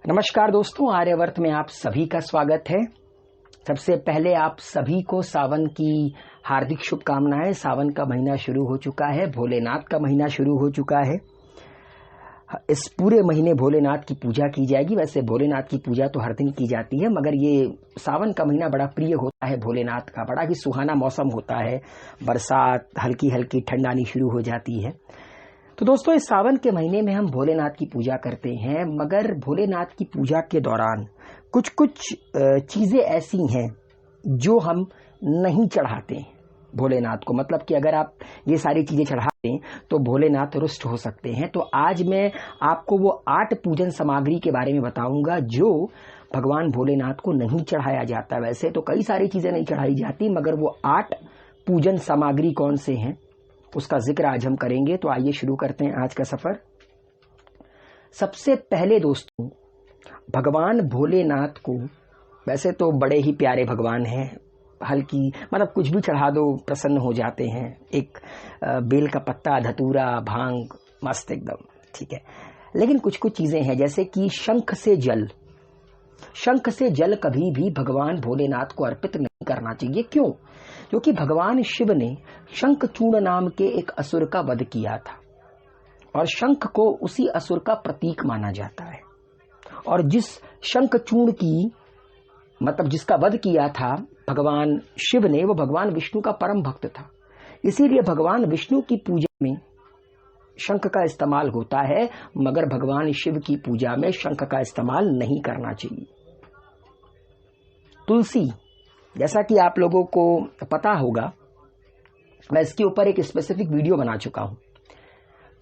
नमस्कार दोस्तों, आर्यवर्त में आप सभी का स्वागत है। सबसे पहले आप सभी को सावन की हार्दिक शुभकामनाएं। सावन का महीना शुरू हो चुका है, भोलेनाथ का महीना शुरू हो चुका है। इस पूरे महीने भोलेनाथ की पूजा की जाएगी। वैसे भोलेनाथ की पूजा तो हर दिन की जाती है, मगर ये सावन का महीना बड़ा प्रिय होता है भोलेनाथ का। बड़ा ही सुहाना मौसम होता है, बरसात, हल्की हल्की ठंड आनी शुरू हो जाती है। तो दोस्तों, इस सावन के महीने में हम भोलेनाथ की पूजा करते हैं, मगर भोलेनाथ की पूजा के दौरान कुछ चीजें ऐसी हैं जो हम नहीं चढ़ाते हैं भोलेनाथ को। मतलब कि अगर आप ये सारी चीजें चढ़ाते हैं तो भोलेनाथ रुष्ट हो सकते हैं। तो आज मैं आपको वो 8 पूजन सामग्री के बारे में बताऊंगा जो भगवान भोलेनाथ को नहीं चढ़ाया जाता। वैसे तो कई सारी चीजें नहीं चढ़ाई जाती, मगर वो 8 पूजन सामग्री कौन से हैं उसका जिक्र आज हम करेंगे। तो आइए शुरू करते हैं आज का सफर। सबसे पहले दोस्तों, भगवान भोलेनाथ को वैसे तो बड़े ही प्यारे भगवान हैं। हल्की मतलब कुछ भी चढ़ा दो प्रसन्न हो जाते हैं। एक बेल का पत्ता, धतूरा, भांग, मस्त एकदम ठीक है। लेकिन कुछ चीजें हैं, जैसे कि शंख से जल कभी भी भगवान भोलेनाथ को अर्पित नहीं करना चाहिए। क्यों? क्योंकि भगवान शिव ने शंखचूड़ नाम के एक असुर का वध किया था, और शंख को उसी असुर का प्रतीक माना जाता है। और जिस शंखचूड़ की मतलब जिसका वध किया था भगवान शिव ने, वो भगवान विष्णु का परम भक्त था। इसीलिए भगवान विष्णु की पूजा में शंख का इस्तेमाल होता है, मगर भगवान शिव की पूजा में शंख का इस्तेमाल नहीं करना चाहिए। तुलसी, जैसा कि आप लोगों को पता होगा, मैं इसके ऊपर एक स्पेसिफिक वीडियो बना चुका हूं।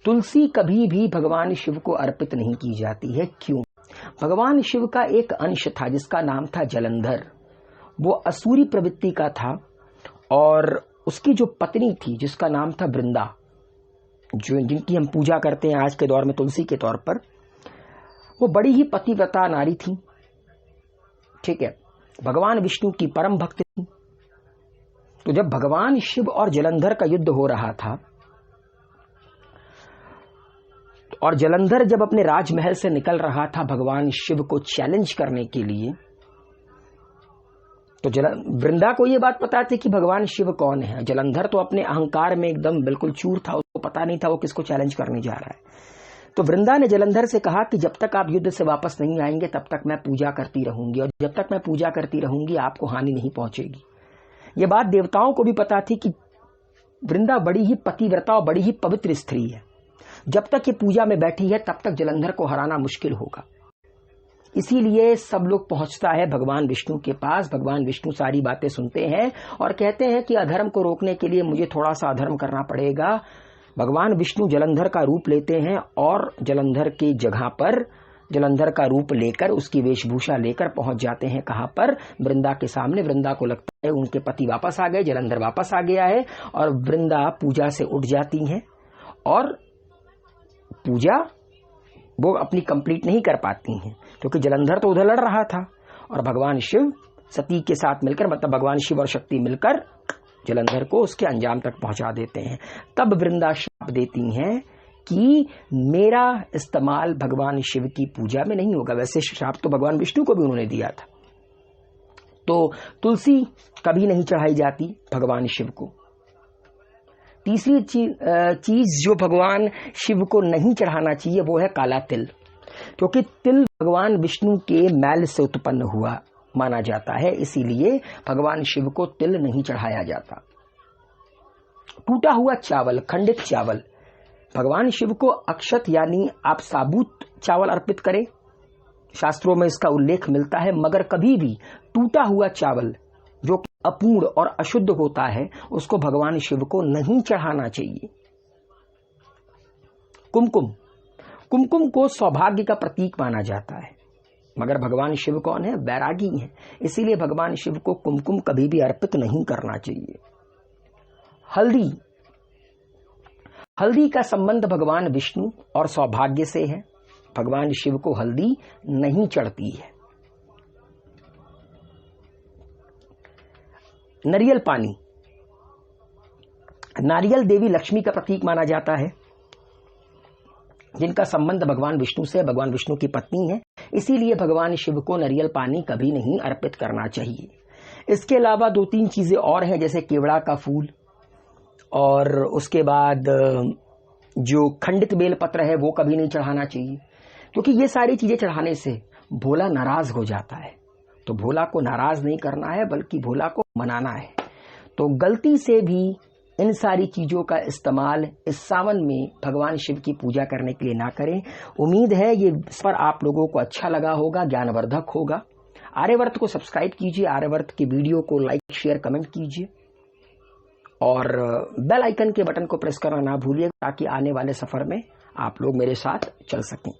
तुलसी कभी भी भगवान शिव को अर्पित नहीं की जाती है। क्यों? भगवान शिव का एक अंश था जिसका नाम था जलंधर। वो असुरी प्रवृत्ति का था, और उसकी जो पत्नी थी जिसका नाम था वृंदा, जिनकी हम पूजा करते हैं आज के दौर में तुलसी के तौर पर, वो बड़ी ही पतिव्रता नारी थी। ठीक है, भगवान विष्णु की परम भक्त थी। तो जब भगवान शिव और जलंधर का युद्ध हो रहा था, और जलंधर जब अपने राजमहल से निकल रहा था भगवान शिव को चैलेंज करने के लिए, तो वृंदा को ये बात पता थी कि भगवान शिव कौन है। जलंधर तो अपने अहंकार में एकदम बिल्कुल चूर था, उसको पता नहीं था वो किसको चैलेंज करने जा रहा है। तो वृंदा ने जलंधर से कहा कि जब तक आप युद्ध से वापस नहीं आएंगे तब तक मैं पूजा करती रहूंगी, और जब तक मैं पूजा करती रहूंगी आपको हानि नहीं पहुंचेगी। ये बात देवताओं को भी पता थी कि वृंदा बड़ी ही पतिव्रता और बड़ी ही पवित्र स्त्री है। जब तक ये पूजा में बैठी है तब तक जलंधर को हराना मुश्किल होगा। इसीलिए सब लोग पहुंचता है भगवान विष्णु के पास। भगवान विष्णु सारी बातें सुनते हैं और कहते हैं कि अधर्म को रोकने के लिए मुझे थोड़ा सा अधर्म करना पड़ेगा। भगवान विष्णु जलंधर का रूप लेते हैं, और जलंधर की जगह पर जलंधर का रूप लेकर, उसकी वेशभूषा लेकर पहुंच जाते हैं। कहां पर? वृंदा के सामने। वृंदा को लगता है उनके पति वापस आ गए, जलंधर वापस आ गया है, और वृंदा पूजा से उठ जाती हैं, और पूजा वो अपनी कंप्लीट नहीं कर पाती हैं, क्योंकि जलंधर तो उधर लड़ रहा था, और भगवान शिव सती के साथ मिलकर, मतलब भगवान शिव और शक्ति मिलकर जलंधर को उसके अंजाम तक पहुंचा देते हैं। तब वृंदा श्राप देती हैं कि मेरा इस्तेमाल भगवान शिव की पूजा में नहीं होगा। वैसे श्राप तो भगवान विष्णु को भी उन्होंने दिया था। तो तुलसी कभी नहीं चढ़ाई जाती भगवान शिव को। तीसरी चीज जो भगवान शिव को नहीं चढ़ाना चाहिए वो है काला तिल, क्योंकि तिल भगवान विष्णु के मैल से उत्पन्न हुआ माना जाता है। इसीलिए भगवान शिव को तिल नहीं चढ़ाया जाता। टूटा हुआ चावल, खंडित चावल, भगवान शिव को अक्षत यानी आप साबुत चावल अर्पित करें, शास्त्रों में इसका उल्लेख मिलता है, मगर कभी भी टूटा हुआ चावल जो अपूर्ण और अशुद्ध होता है उसको भगवान शिव को नहीं चढ़ाना चाहिए। कुमकुम को सौभाग्य का प्रतीक माना जाता है, मगर भगवान शिव कौन है? बैरागी हैं। इसीलिए भगवान शिव को कुमकुम कभी भी अर्पित नहीं करना चाहिए। हल्दी का संबंध भगवान विष्णु और सौभाग्य से है। भगवान शिव को हल्दी नहीं चढ़ती है। नारियल पानी, नारियल देवी लक्ष्मी का प्रतीक माना जाता है। जिनका संबंध भगवान विष्णु से, भगवान विष्णु की पत्नी है, इसीलिए भगवान शिव को नारियल पानी कभी नहीं अर्पित करना चाहिए। इसके अलावा 2-3 चीजें और हैं, जैसे केवड़ा का फूल, और उसके बाद जो खंडित बेलपत्र है वो कभी नहीं चढ़ाना चाहिए, क्योंकि ये सारी चीजें चढ़ाने से भोला नाराज हो जाता है। तो भोला को नाराज नहीं करना है, बल्कि भोला को मनाना है। तो गलती से भी इन सारी चीजों का इस्तेमाल इस सावन में भगवान शिव की पूजा करने के लिए ना करें। उम्मीद है ये इस पर आप लोगों को अच्छा लगा होगा, ज्ञानवर्धक होगा। आर्यवर्त को सब्सक्राइब कीजिए, आर्यवर्त की वीडियो को लाइक, शेयर, कमेंट कीजिए, और बेल आइकन के बटन को प्रेस करना ना भूलिए, ताकि आने वाले सफर में आप लोग मेरे साथ चल सकें।